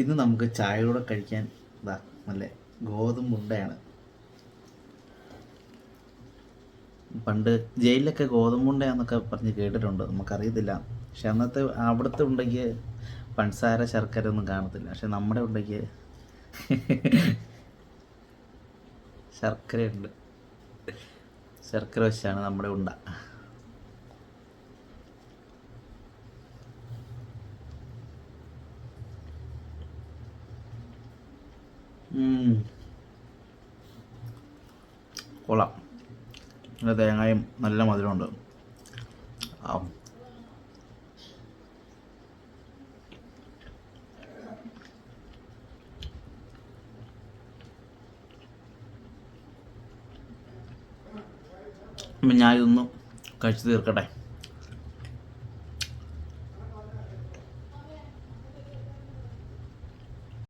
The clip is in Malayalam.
ഇന്ന് നമുക്ക് ചായയോടെ കഴിക്കാൻ നല്ല ഗോതമ്പുണ്ടയാണ്. പണ്ട് ജയിലിലൊക്കെ ഗോതമ്പുണ്ടയാന്നൊക്കെ പറഞ്ഞ് കേട്ടിട്ടുണ്ട്, നമുക്കറിയത്തില്ല. പക്ഷെ അന്നത്തെ അവിടുത്തെ ഉണ്ടെങ്കിൽ പഞ്ചസാര ശർക്കര ഒന്നും കാണത്തില്ല. പക്ഷെ നമ്മുടെ ഉണ്ടെങ്കിൽ ശർക്കരയുണ്ട്. ശർക്കര വെച്ചാണ് നമ്മുടെ ഉണ്ട. കൊള്ളാം. നല്ല തേങ്ങയും നല്ല മധുരമുണ്ട്. അപ്പം ഞാൻ ഇതൊന്ന് കഴിച്ചു തീർക്കട്ടെ.